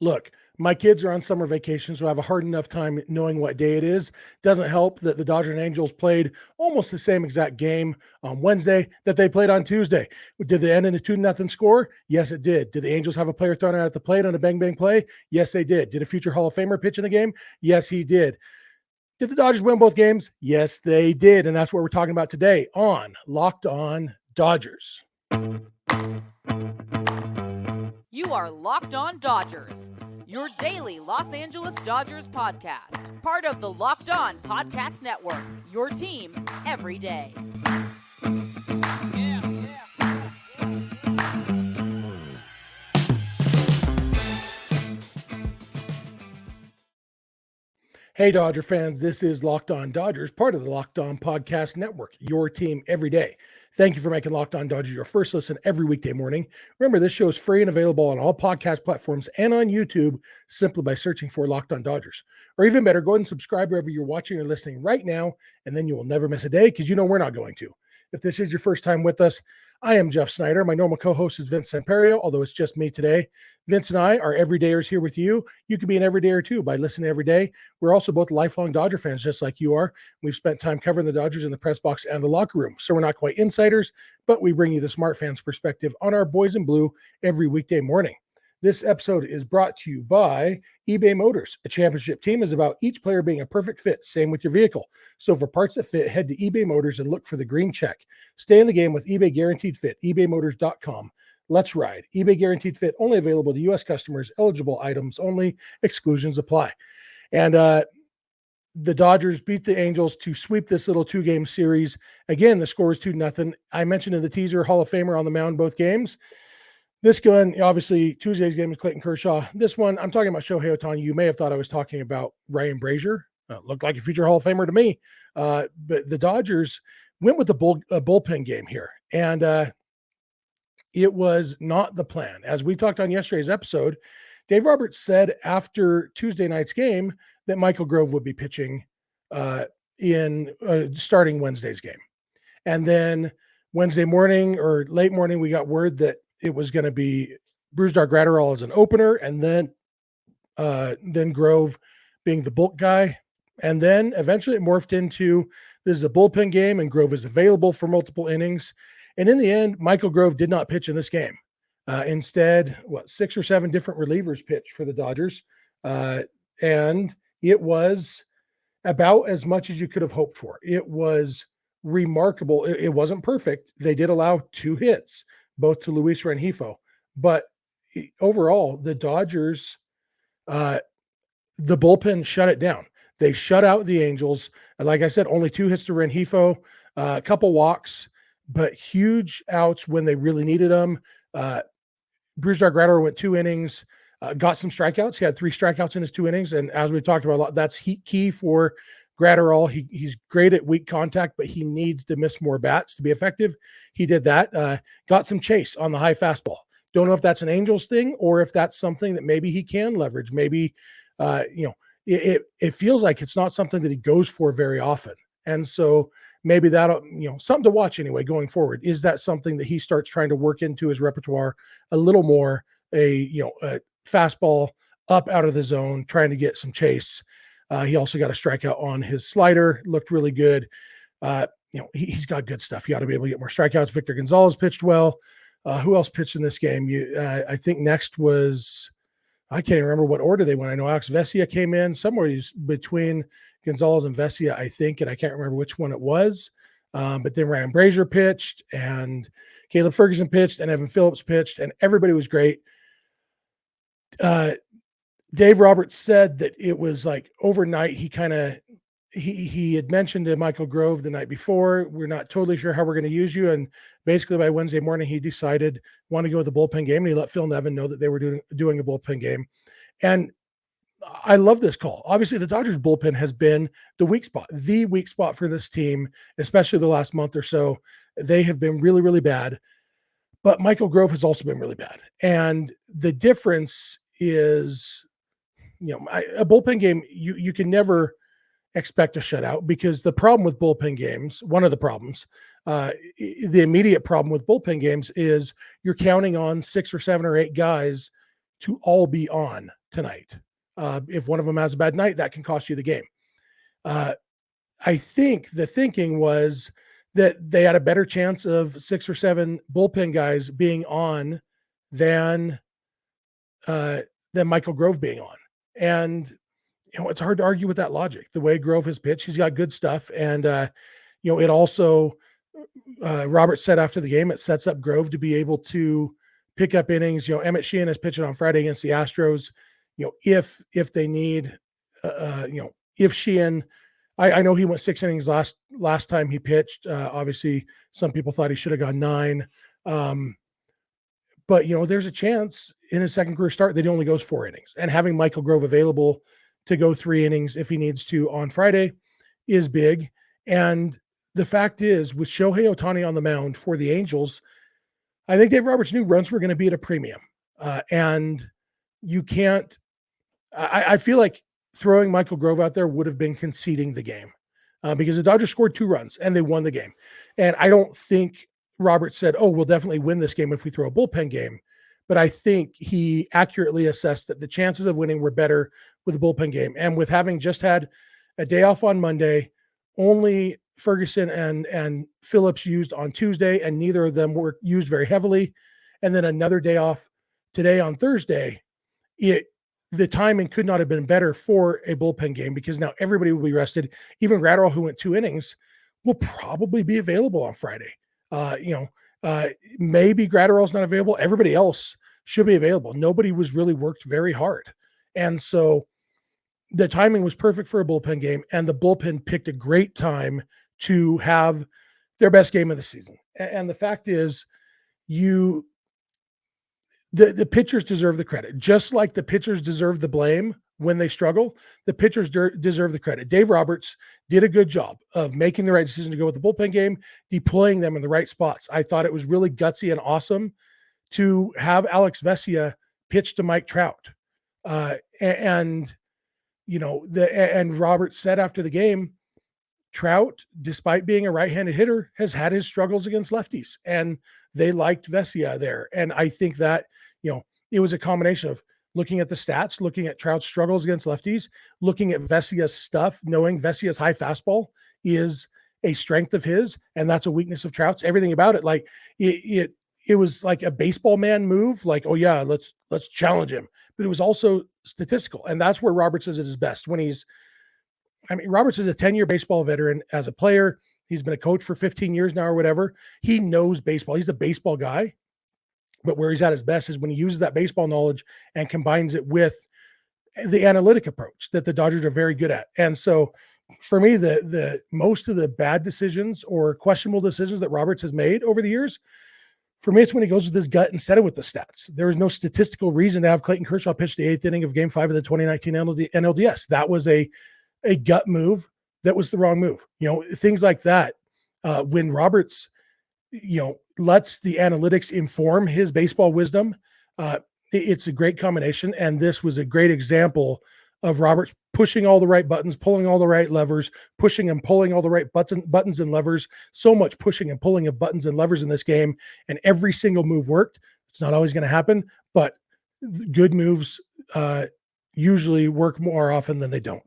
Look, my kids are on summer vacation, so I have a hard enough time knowing what day it is. Doesn't help that the Dodgers and Angels played almost the same exact game on Wednesday that they played on Tuesday. Did they end in a 2-0 score? Yes, it did. Did the Angels have a player thrown out at the plate on a bang-bang play? Yes, they did. Did a future Hall of Famer pitch in the game? Yes, he did. Did the Dodgers win both games? Yes, they did. And that's what we're talking about today on Locked On Dodgers. You are Locked On Dodgers, your daily Los Angeles Dodgers podcast. Part of the Locked On Podcast Network, your team every day. Hey, Dodger fans, this is Locked On Dodgers, part of the Locked On Podcast Network, your team every day. Thank you for making Locked On Dodgers your first listen every weekday morning. Remember, this show is free and available on all podcast platforms and on YouTube simply by searching for Locked On Dodgers. Or even better, go ahead and subscribe wherever you're watching or listening right now, and then you will never miss a day because you know we're not going to. If this is your first time with us, I am Jeff Snider. My normal co-host is Vince Samperio, although it's just me today. Vince and I are everydayers here with you. You can be an everydayer too by listening every day. We're also both lifelong Dodger fans, just like you are. We've spent time covering the Dodgers in the press box and the locker room, so we're not quite insiders, but we bring you the smart fans perspective on our boys in blue every weekday morning. This episode is brought to you by eBay Motors. A championship team is about each player being a perfect fit. Same with your vehicle. So for parts that fit, head to eBay Motors and look for the green check. Stay in the game with eBay Guaranteed Fit, ebaymotors.com. Let's ride. eBay Guaranteed Fit, only available to U.S. customers, eligible items only, exclusions apply. And the Dodgers beat the Angels to sweep this little two-game series. Again, the score was 2-0. I mentioned in the teaser, Hall of Famer on the mound both games. This one, obviously, Tuesday's game is Clayton Kershaw. This one, I'm talking about Shohei Ohtani. You may have thought I was talking about Ryan Brazier. Looked like a future Hall of Famer to me. But the Dodgers went with the bullpen game here. And it was not the plan. As we talked on yesterday's episode, Dave Roberts said after Tuesday night's game that Michael Grove would be pitching in starting Wednesday's game. And then Wednesday morning or late morning, we got word that it was going to be Brusdar Graterol as an opener, and then Grove being the bulk guy. And then eventually it morphed into this is a bullpen game and Grove is available for multiple innings. And in the end, Michael Grove did not pitch in this game. Instead, 6 or 7 different relievers pitched for the Dodgers. And it was about as much as you could have hoped for. It was remarkable. It wasn't perfect. They did allow 2 hits, both to Luis Rengifo. But overall, the Dodgers, the bullpen shut it down. They shut out the Angels. Like I said, only 2 hits to Rengifo, a couple walks, but huge outs when they really needed them. Brusdar Graterol went 2 innings, got some strikeouts. He had 3 strikeouts in his 2 innings. And as we talked about a lot, that's key for Graterol. He's great at weak contact, but he needs to miss more bats to be effective. He did that. Got some chase on the high fastball. Don't know if that's an Angels thing or if that's something that maybe he can leverage. Maybe, it feels like it's not something that he goes for very often. And so maybe that'll, something to watch anyway going forward. Is that something that he starts trying to work into his repertoire a little more, a fastball up out of the zone, trying to get some chase. He also got a strikeout on his slider, looked really good. He's got good stuff. You got to be able to get more strikeouts. Victor Gonzalez pitched well. Who else pitched in this game? I think next was, I can't even remember what order they went. I know Alex Vesia came in somewhere between Gonzalez and Vesia, I think, and I can't remember which one it was. But then Ryan Brazier pitched, and Caleb Ferguson pitched, and Evan Phillips pitched, and everybody was great. Dave Roberts said that it was like overnight. He had mentioned to Michael Grove the night before, we're not totally sure how we're going to use you. And basically by Wednesday morning, he decided want to go with the bullpen game. And he let Phil Nevin know that they were doing a bullpen game. And I love this call. Obviously the Dodgers bullpen has been the weak spot for this team, especially the last month or so. They have been really, really bad, but Michael Grove has also been really bad. And the difference is, a bullpen game, you can never expect a shutout, because the problem with bullpen games, one of the problems, the immediate problem with bullpen games is you're counting on 6 or 7 or 8 guys to all be on tonight. If one of them has a bad night, that can cost you the game. I think the thinking was that they had a better chance of 6 or 7 bullpen guys being on than Michael Grove being on. And, it's hard to argue with that logic. The way Grove has pitched, he's got good stuff. And, it also, Robert said after the game, it sets up Grove to be able to pick up innings. Emmett Sheehan is pitching on Friday against the Astros. If they need, if Sheehan, I know he went 6 innings last time he pitched. Obviously, some people thought he should have gone 9. But, there's a chance in his second career start that he only goes 4 innings. And having Michael Grove available to go 3 innings if he needs to on Friday is big. And the fact is, with Shohei Ohtani on the mound for the Angels, I think Dave Roberts knew runs were going to be at a premium. And you can't – I feel like throwing Michael Grove out there would have been conceding the game because the Dodgers scored 2 runs and they won the game. And I don't think Roberts said, we'll definitely win this game if we throw a bullpen game. But I think he accurately assessed that the chances of winning were better with a bullpen game. And with having just had a day off on Monday, only Ferguson and Phillips used on Tuesday, and neither of them were used very heavily. And then another day off today on Thursday, the timing could not have been better for a bullpen game because now everybody will be rested. Even Gratterall, who went 2 innings, will probably be available on Friday. Maybe Gratterall's not available. Everybody else should be available. Nobody was really worked very hard. And so the timing was perfect for a bullpen game, and the bullpen picked a great time to have their best game of the season. And the fact is, the pitchers deserve the credit. Just like the pitchers deserve the blame when they struggle, the pitchers deserve the credit. Dave Roberts did a good job of making the right decision to go with the bullpen game, deploying them in the right spots. I thought it was really gutsy and awesome to have Alex Vesia pitch to Mike Trout. And Roberts said after the game, Trout, despite being a right-handed hitter, has had his struggles against lefties, and they liked Vesia there. And I think that, it was a combination of looking at the stats, looking at Trout's struggles against lefties, looking at Vesia's stuff, knowing Vesia's high fastball is a strength of his, and that's a weakness of Trout's. Everything about it, like it was like a baseball man move, like, oh yeah, let's challenge him. But it was also statistical, and that's where Roberts is at his best. Roberts is a 10-year baseball veteran as a player. He's been a coach for 15 years now or whatever. He knows baseball. He's a baseball guy. But where he's at his best is when he uses that baseball knowledge and combines it with the analytic approach that the Dodgers are very good at. And so for me, the most of the bad decisions or questionable decisions that Roberts has made over the years, for me, it's when he goes with his gut instead of with the stats. There is no statistical reason to have Clayton Kershaw pitch the 8th inning of Game 5 of the 2019 NLDS. That was a gut move. That was the wrong move. Things like that. When Roberts, lets the analytics inform his baseball wisdom, it's a great combination. And this was a great example of Roberts pushing all the right buttons, pulling all the right levers, pushing and pulling all the right buttons and levers. So much pushing and pulling of buttons and levers in this game, and every single move worked. It's not always going to happen, but good moves usually work more often than they don't.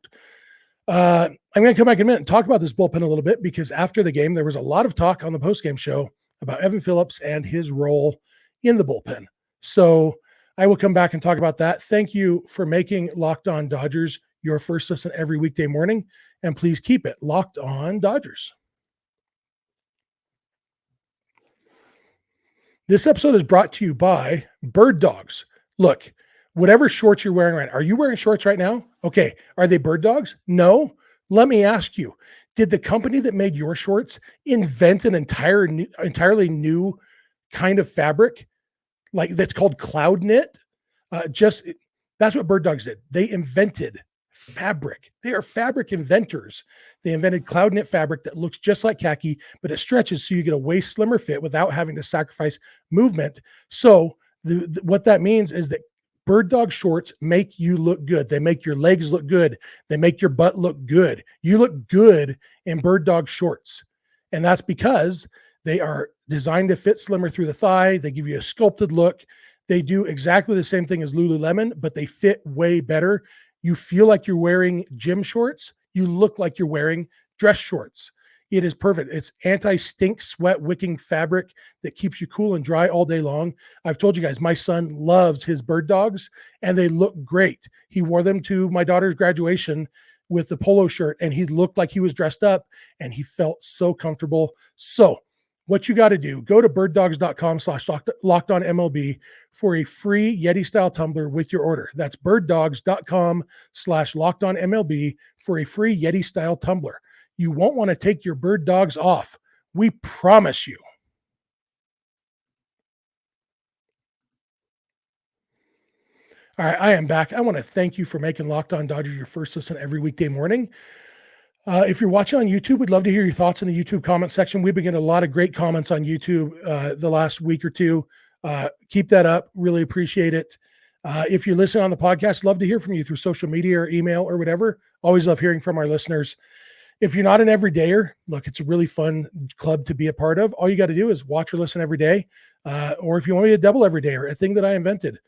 I'm going to come back in a minute and talk about this bullpen a little bit, because after the game, there was a lot of talk on the postgame show about Evan Phillips and his role in the bullpen. So I will come back and talk about that. Thank you for making Locked On Dodgers your first listen every weekday morning, and please keep it Locked On Dodgers. This episode is brought to you by Bird Dogs. Look, whatever shorts you're wearing right now, are you wearing shorts right now? Okay. Are they Bird Dogs? No. Let me ask you, did the company that made your shorts invent an entirely new kind of fabric, like that's called cloud knit? That's what Bird Dogs did. They invented fabric. They are fabric inventors. They invented cloud knit fabric that looks just like khaki, but it stretches so you get a way slimmer fit without having to sacrifice movement. So what that means is that Bird Dog shorts make you look good. They make your legs look good. They make your butt look good. You look good in Bird Dog shorts. And that's because they are designed to fit slimmer through the thigh. They give you a sculpted look. They do exactly the same thing as Lululemon, but they fit way better. You feel like you're wearing gym shorts. You look like you're wearing dress shorts. It is perfect. It's anti-stink, sweat wicking fabric that keeps you cool and dry all day long. I've told you guys, my son loves his bird dogs and they look great. He wore them to my daughter's graduation with the polo shirt and he looked like he was dressed up and he felt so comfortable. So what you got to do, go to birddogs.com/lockedonmlb for a free Yeti style tumbler with your order. That's birddogs.com/lockedonmlb for a free Yeti style tumbler. You won't want to take your bird dogs off. We promise you. All right, I am back. I want to thank you for making Locked On Dodgers your first listen every weekday morning. If you're watching on YouTube, we'd love to hear your thoughts in the YouTube comment section. We've been getting a lot of great comments on YouTube the last week or two. Keep that up. Really appreciate it. If you're listening on the podcast, love to hear from you through social media or email or whatever. Always love hearing from our listeners. If you're not an everydayer, look, it's a really fun club to be a part of. All you got to do is watch or listen every day. Or if you want to be a double everydayer, a thing that I invented,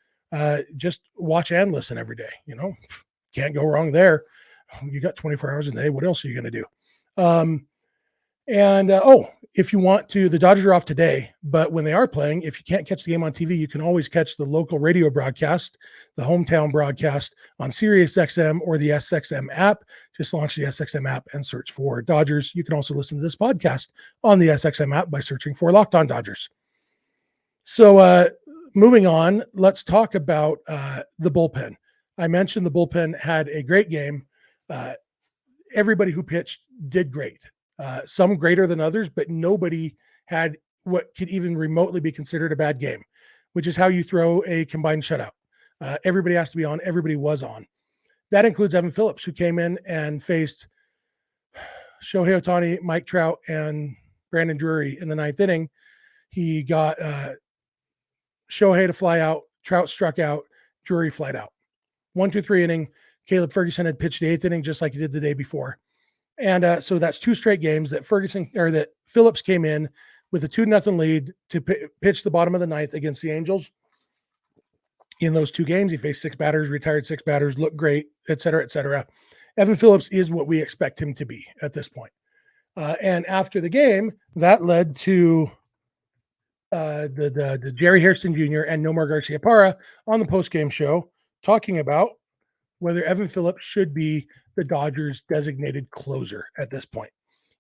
just watch and listen every day. You know, can't go wrong there. You got 24 hours a day. What else are you going to do? If you want to, the Dodgers are off today, but when they are playing, if you can't catch the game on TV, you can always catch the local radio broadcast, the hometown broadcast on Sirius XM or the SXM app. Just launch the SXM app and search for Dodgers. You can also listen to this podcast on the SXM app by searching for Locked On Dodgers. So moving on, let's talk about the bullpen. I mentioned the bullpen had a great game. Everybody who pitched did great. Some greater than others, but nobody had what could even remotely be considered a bad game, which is how you throw a combined shutout. Everybody has to be on. Everybody was on. That includes Evan Phillips, who came in and faced Shohei Ohtani, Mike Trout, and Brandon Drury in the ninth inning. He got Shohei to fly out. Trout struck out. Drury flied out. 1-2-3 inning. Caleb Ferguson had pitched the eighth inning just like he did the day before. And so that's two straight games that that Phillips came in with a 2-0 lead to pitch the bottom of the ninth against the Angels. In those two games, he faced six batters, retired six batters, looked great, et cetera, et cetera. Evan Phillips is what we expect him to be at this point. And after the game, that led to the Jerry Hairston Jr. and Nomar Garciaparra on the postgame show talking about whether Evan Phillips should be the Dodgers' designated closer at this point.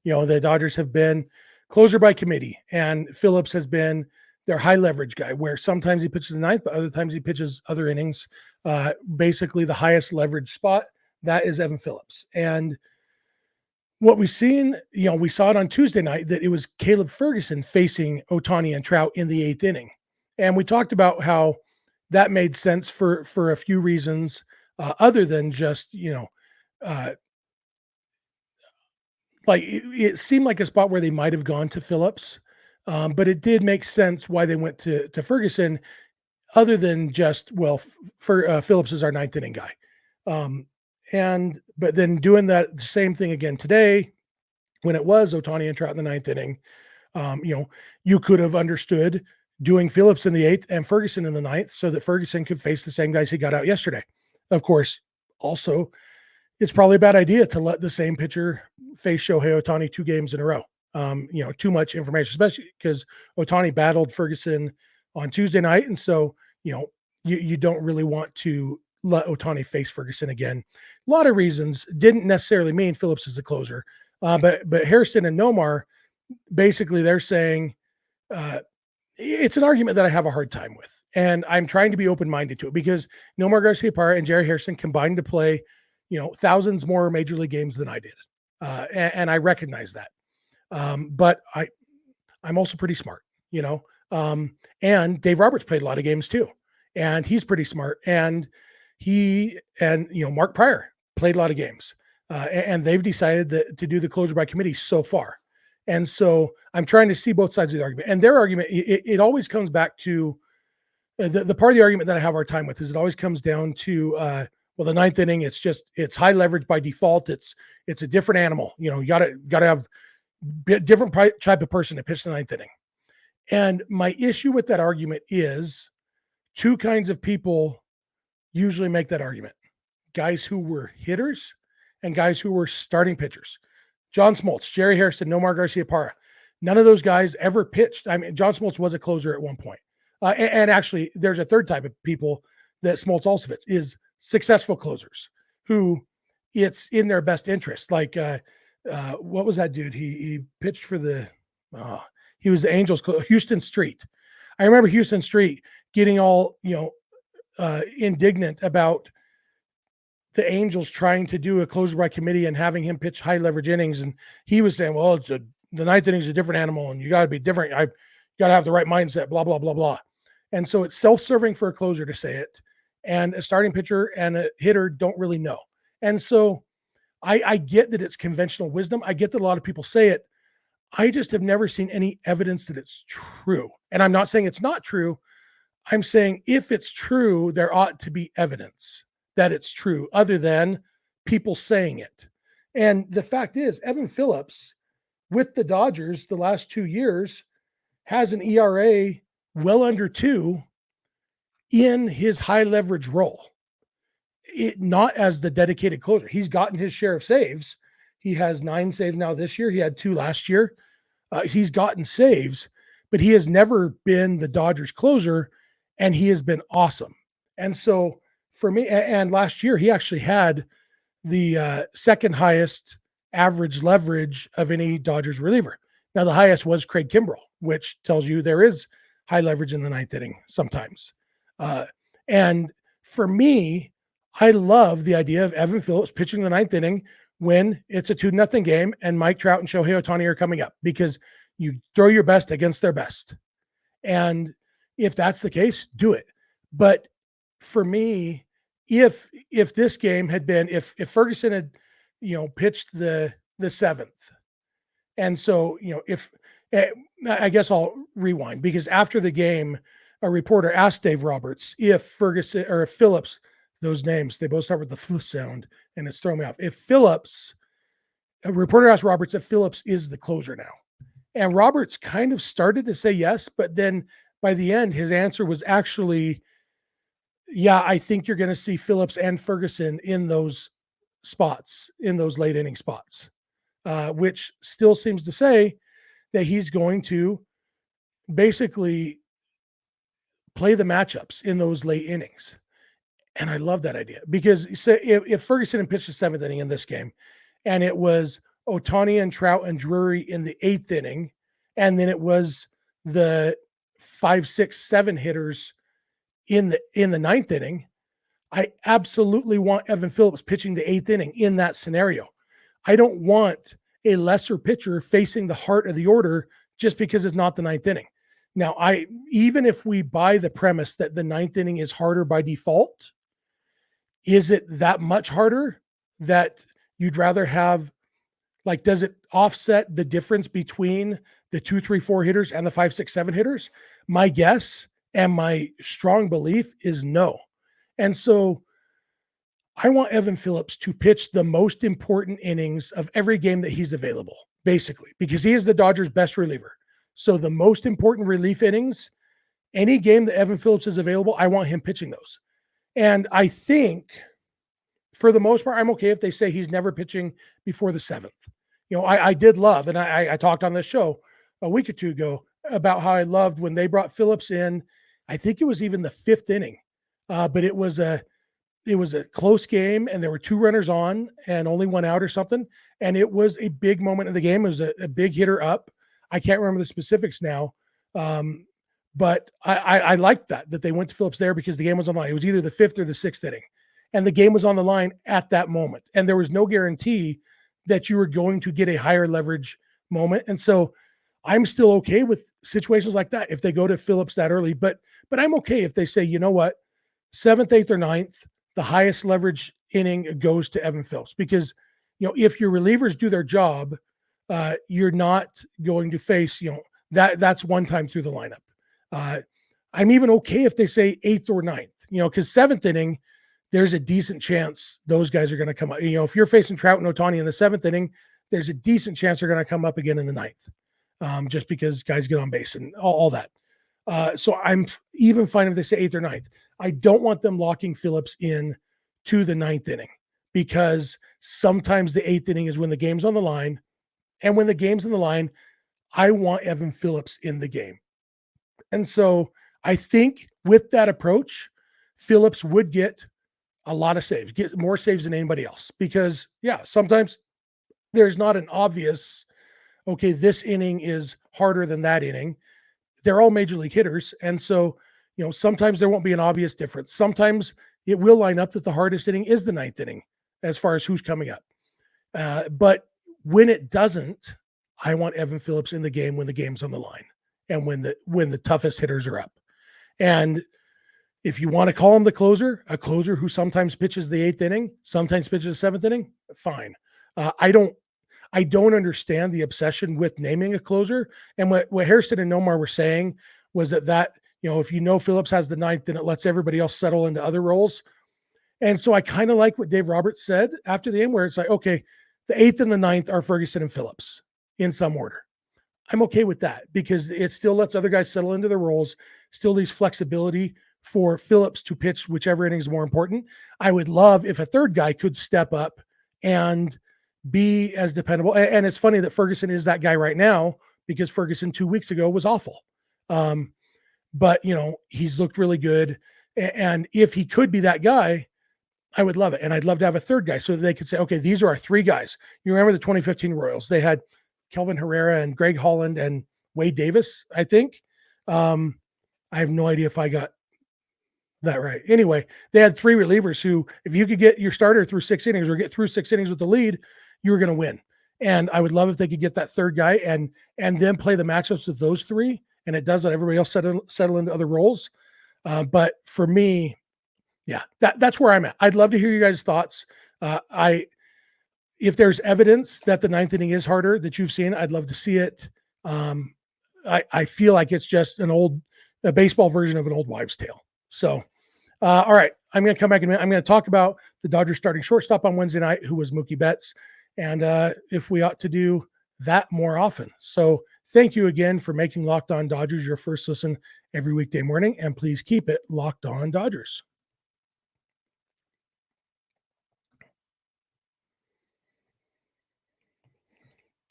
You know, the Dodgers have been closer by committee, and Phillips has been their high leverage guy, where sometimes he pitches the ninth, but other times he pitches other innings. Basically, the highest leverage spot, that is Evan Phillips. And what we've seen, you know, we saw it on Tuesday night that it was Caleb Ferguson facing Ohtani and Trout in the eighth inning. And we talked about how that made sense for a few reasons, other than just, you know, like it seemed like a spot where they might have gone to Phillips, but it did make sense why they went to Ferguson, other than just, well, Phillips is our ninth inning guy. But then doing that the same thing again today, when it was Ohtani and Trout in the ninth inning, you know, you could have understood doing Phillips in the eighth and Ferguson in the ninth so that Ferguson could face the same guys he got out yesterday. Of course, also, it's probably a bad idea to let the same pitcher face Shohei Ohtani 2 games in a row. You know, too much information, especially because Ohtani battled Ferguson on Tuesday night. And so, you know, you don't really want to let Ohtani face Ferguson again. A lot of reasons. Didn't necessarily mean Phillips is the closer. But Hairston and Nomar, basically they're saying it's an argument that I have a hard time with. And I'm trying to be open-minded to it because Nomar Garciaparra and Jerry Hairston combined to play, you know, thousands more major league games than I did. And I recognize that. But I'm also pretty smart, you know, and Dave Roberts played a lot of games too. And he's pretty smart. And you know, Mark Pryor played a lot of games. And they've decided to do the closure by committee so far. And so I'm trying to see both sides of the argument. And their argument, it always comes back to the part of the argument that I have a hard time with is it always comes down to, well, the ninth inning, it's high leverage by default. It's a different animal. You know, you gotta have different type of person to pitch the ninth inning. And my issue with that argument is two kinds of people usually make that argument: guys who were hitters and guys who were starting pitchers. John Smoltz, Jerry Hairston, Nomar Garciaparra. None of those guys ever pitched. I mean, John Smoltz was a closer at one point. And actually, there's a third type of people that Smoltz also fits, is successful closers who it's in their best interest. Like, what was that dude? He pitched for he was the Angels, Houston Street. I remember Houston Street getting all, indignant about the Angels trying to do a closer by committee and having him pitch high leverage innings. And he was saying, well, the ninth inning is a different animal and you got to be different. I got to have the right mindset, blah, blah, blah, blah. And so it's self-serving for a closer to say it. And a starting pitcher and a hitter don't really know. And so I get that it's conventional wisdom. I get that a lot of people say it. I just have never seen any evidence that it's true. And I'm not saying it's not true. I'm saying if it's true, there ought to be evidence that it's true other than people saying it. And the fact is, Evan Phillips with the Dodgers the last 2 years has an ERA well under 2 in his high leverage role. Not as the dedicated closer. He's gotten his share of saves. He has 9 saves now this year. He had 2 last year. He's gotten saves, but he has never been the Dodgers closer, and he has been awesome. And so for me, and last year, he actually had the second highest average leverage of any Dodgers reliever. Now, the highest was Craig Kimbrell, which tells you there is high leverage in the ninth inning sometimes. And for me, I love the idea of Evan Phillips pitching the ninth inning when it's a 2-0 game and Mike Trout and Shohei Ohtani are coming up, because you throw your best against their best. And if that's the case, do it. But for me, if this game had been, if Ferguson had, pitched the 7th, and so, I guess I'll rewind, because after the game, a reporter asked Dave Roberts if Ferguson or if Phillips, those names, they both start with the flu sound and it's throwing me off. A reporter asked Roberts if Phillips is the closer now. And Roberts kind of started to say yes, but then by the end, his answer was actually, yeah, I think you're going to see Phillips and Ferguson in those spots, in those late inning spots, which still seems to say that he's going to basically play the matchups in those late innings. And I love that idea, because if Ferguson had pitched the 7th inning in this game and it was Ohtani and Trout and Drury in the 8th inning, and then it was the 5, 6, 7 hitters in the 9th inning, I absolutely want Evan Phillips pitching the 8th inning in that scenario. I don't want a lesser pitcher facing the heart of the order just because it's not the 9th inning. Now, even if we buy the premise that the 9th inning is harder by default, is it that much harder that you'd rather have, like, does it offset the difference between the 2, 3, 4 hitters and the 5, 6, 7 hitters? My guess and my strong belief is no. And so I want Evan Phillips to pitch the most important innings of every game that he's available, basically, because he is the Dodgers' best reliever. So the most important relief innings, any game that Evan Phillips is available, I want him pitching those. And I think for the most part, I'm okay if they say he's never pitching before the 7th. I did love, and I talked on this show a week or 2 ago about how I loved when they brought Phillips in. I think it was even the 5th inning, but it was a close game and there were 2 runners on and only 1 out or something. And it was a big moment in the game. It was a big hitter up. I can't remember the specifics now. But I liked that they went to Phillips there because the game was on the line. It was either the 5th or the 6th inning, and the game was on the line at that moment. And there was no guarantee that you were going to get a higher leverage moment. And so I'm still okay with situations like that if they go to Phillips that early. But I'm okay if they say, you know what, 7th, 8th, or 9th, the highest leverage inning goes to Evan Phillips, because if your relievers do their job, you're not going to face that's one time through the lineup. I'm even okay if they say 8th or 9th, because 7th inning, there's a decent chance those guys are going to come up. If you're facing Trout and Ohtani in the 7th inning, there's a decent chance they're going to come up again in the 9th, just because guys get on base and all that. So I'm even fine if they say 8th or 9th. I don't want them locking Phillips in to the 9th inning, because sometimes the 8th inning is when the game's on the line. And when the game's on the line, I want Evan Phillips in the game. And so I think with that approach, Phillips would get a lot of saves, get more saves than anybody else, because sometimes there's not an obvious, okay, this inning is harder than that inning. They're all major league hitters. And so, sometimes there won't be an obvious difference. Sometimes it will line up that the hardest inning is the 9th inning as far as who's coming up. But when it doesn't, I want Evan Phillips in the game when the game's on the line and when the toughest hitters are up. And if you want to call him the closer, a closer who sometimes pitches the 8th inning, sometimes pitches the 7th inning, fine. I don't understand the obsession with naming a closer. And what Hairston and Nomar were saying was that if Phillips has the 9th, then it lets everybody else settle into other roles. And so I kind of like what Dave Roberts said after the game, where it's like, okay, the 8th and the 9th are Ferguson and Phillips in some order. I'm okay with that, because it still lets other guys settle into their roles, still leaves flexibility for Phillips to pitch whichever inning is more important. I would love if a third guy could step up and be as dependable. And it's funny that Ferguson is that guy right now, because Ferguson 2 weeks ago was awful. But he's looked really good. And if he could be that guy, I would love it. And I'd love to have a third guy so that they could say, okay, these are our 3 guys. You remember the 2015 Royals? They had Kelvin Herrera and Greg Holland and Wade Davis, I think. I have no idea if I got that right. Anyway, they had 3 relievers who, if you could get your starter through 6 innings or get through 6 innings with the lead, you were going to win. And I would love if they could get that third guy and then play the matchups with those 3. And it does let everybody else settle into other roles. But for me, that's where I'm at. I'd love to hear you guys' thoughts. If there's evidence that the 9th inning is harder that you've seen, I'd love to see it. I feel like it's just a baseball version of an old wives' tale. So, all right, I'm going to come back in a minute. I'm going to talk about the Dodgers starting shortstop on Wednesday night, who was Mookie Betts, and if we ought to do that more often. So thank you again for making Locked On Dodgers your first listen every weekday morning, and please keep it Locked On Dodgers.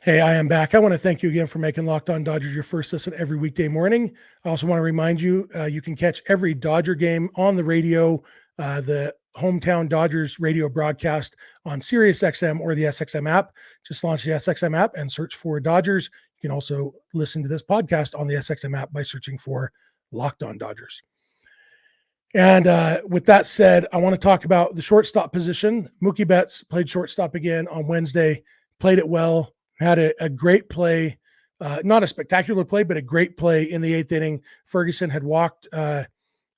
Hey, I am back. I want to thank you again for making Locked On Dodgers your first listen every weekday morning. I also want to remind you, you can catch every Dodger game on the radio, the Hometown Dodgers radio broadcast on Sirius XM or the SXM app. Just launch the SXM app and search for Dodgers. You can also listen to this podcast on the SXM app by searching for Locked On Dodgers. And with that said, I want to talk about the shortstop position. Mookie Betts played shortstop again on Wednesday, played it well. Had a great play, not a spectacular play, but a great play in the 8th inning. Ferguson had walked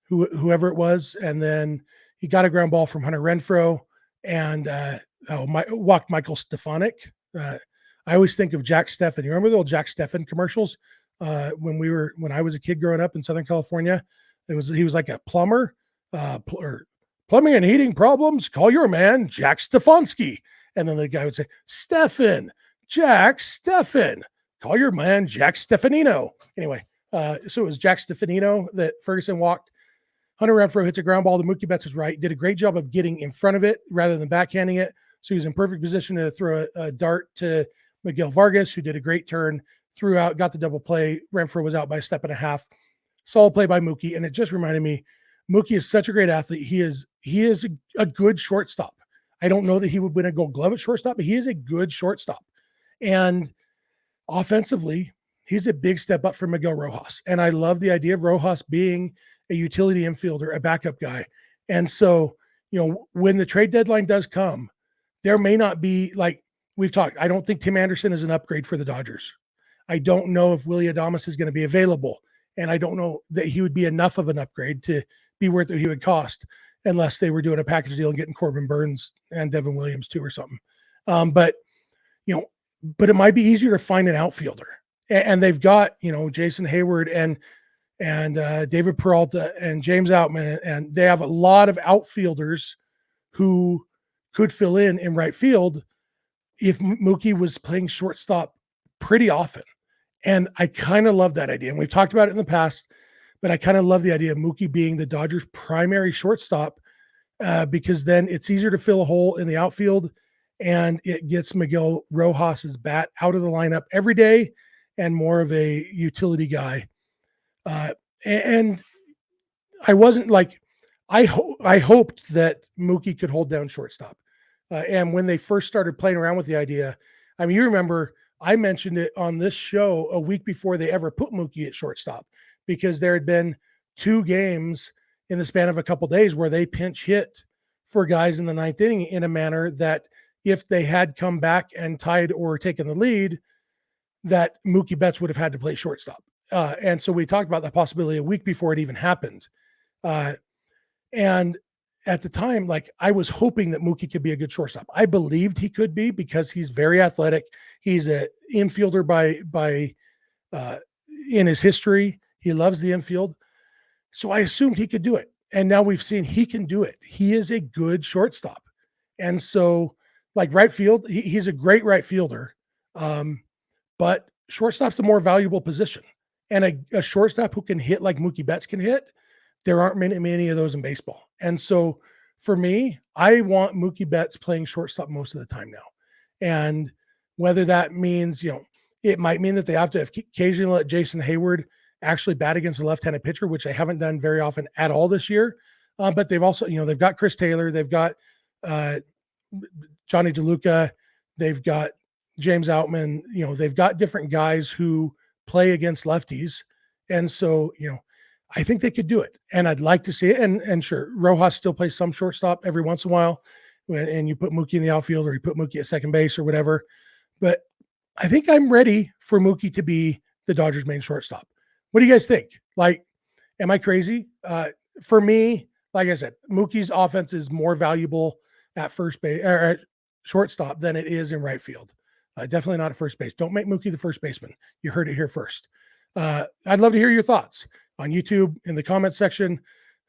whoever it was, and then he got a ground ball from Hunter Renfroe and walked Michael Stefanik. I always think of Jack Steffen. You remember the old Jack Steffen commercials when I was a kid growing up in Southern California? He was like a plumber, or plumbing and heating problems. Call your man Jack Stefanski, and then the guy would say Steffen. Jack Steffen, call your man Jack Stefanino. Anyway, so it was Jack Stefanino that Ferguson walked. Hunter Renfroe hits a ground ball. The Mookie Betts was right. Did a great job of getting in front of it rather than backhanding it. So he was in perfect position to throw a dart to Miguel Vargas, who did a great turn, threw out, got the double play. Renfroe was out by a step and a half. Solid play by Mookie. And it just reminded me, Mookie is such a great athlete. He is a good shortstop. I don't know that he would win a Gold Glove at shortstop, but he is a good shortstop. And offensively, he's a big step up from Miguel Rojas. And I love the idea of Rojas being a utility infielder, a backup guy. And so, when the trade deadline does come, there may not be, like we've talked, I don't think Tim Anderson is an upgrade for the Dodgers. I don't know if Willy Adames is going to be available. And I don't know that he would be enough of an upgrade to be worth what he would cost, unless they were doing a package deal and getting Corbin Burns and Devin Williams too or something. But it might be easier to find an outfielder, and they've got, Jason Hayward and David Peralta and James Outman, and they have a lot of outfielders who could fill in right field if Mookie was playing shortstop pretty often. And I kind of love that idea. And we've talked about it in the past. but I kind of love the idea of Mookie being the Dodgers' primary shortstop because then it's easier to fill a hole in the outfield, and it gets Miguel Rojas's bat out of the lineup every day and more of a utility guy. And I wasn't like, I hoped that Mookie could hold down shortstop. And when they first started playing around with the idea, I mean, you remember I mentioned it on this show a week before they ever put Mookie at shortstop, because there had been 2 games in the span of a couple of days where they pinch hit for guys in the 9th inning in a manner that if they had come back and tied or taken the lead, that Mookie Betts would have had to play shortstop. And so we talked about that possibility a week before it even happened. And at the time, like, I was hoping that Mookie could be a good shortstop. I believed he could be because he's very athletic. He's an infielder by in his history. He loves the infield. So I assumed he could do it. And now we've seen he can do it. He is a good shortstop. And so, like, right field, he's a great right fielder. But shortstop's a more valuable position. And a shortstop who can hit like Mookie Betts can hit, there aren't many of those in baseball. And so for me, I want Mookie Betts playing shortstop most of the time now. And whether that means, it might mean that they have to occasionally let Jason Hayward actually bat against a left-handed pitcher, which they haven't done very often at all this year. But they've also, they've got Chris Taylor, they've got Johnny DeLuca, they've got James Outman, they've got different guys who play against lefties. And so, I think they could do it, and I'd like to see it. And sure, Rojas still plays some shortstop every once in a while, and you put Mookie in the outfield or you put Mookie at second base or whatever. But I think I'm ready for Mookie to be the Dodgers' main shortstop. What do you guys think? Like, am I crazy? For me, like I said, Mookie's offense is more valuable at first base or at shortstop than it is in right field. Definitely not at first base. Don't make Mookie the first baseman. You heard it here first. I'd love to hear your thoughts on YouTube, in the comment section,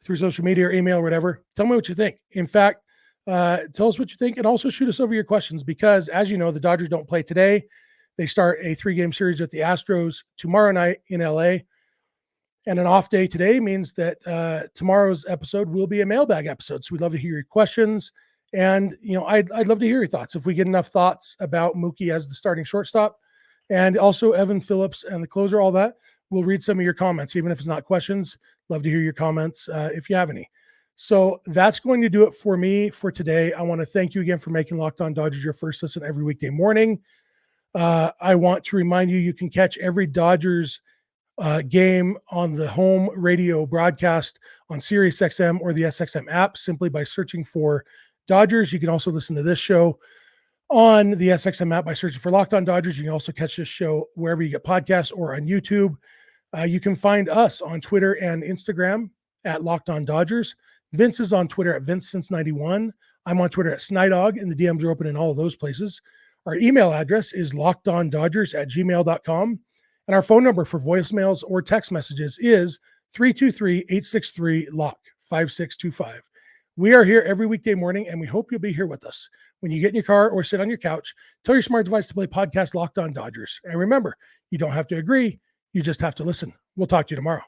through social media or email or whatever. Tell me what you think. In fact, tell us what you think, and also shoot us over your questions, because as you know, the Dodgers don't play today. They start a 3-game series with the Astros tomorrow night in LA. And an off day today means that tomorrow's episode will be a mailbag episode. So we'd love to hear your questions. And, I'd love to hear your thoughts. If we get enough thoughts about Mookie as the starting shortstop, and also Evan Phillips and the closer, all that, we'll read some of your comments, even if it's not questions. Love to hear your comments if you have any. So that's going to do it for me for today. I want to thank you again for making Locked On Dodgers your first listen every weekday morning. I want to remind you, you can catch every Dodgers game on the home radio broadcast on SiriusXM or the SXM app simply by searching for Dodgers. You can also listen to this show on the SXM app by searching for Locked On Dodgers. You can also catch this show wherever you get podcasts or on YouTube. You can find us on Twitter and Instagram at Locked On Dodgers. Vince is on Twitter at VinceSince91. I'm on Twitter at Snidog, and the DMs are open in all of those places. Our email address is lockedondodgers@gmail.com. And our phone number for voicemails or text messages is 323-863-LOCK, 5625. We are here every weekday morning, and we hope you'll be here with us. When you get in your car or sit on your couch, tell your smart device to play podcast Locked On Dodgers. And remember, you don't have to agree. You just have to listen. We'll talk to you tomorrow.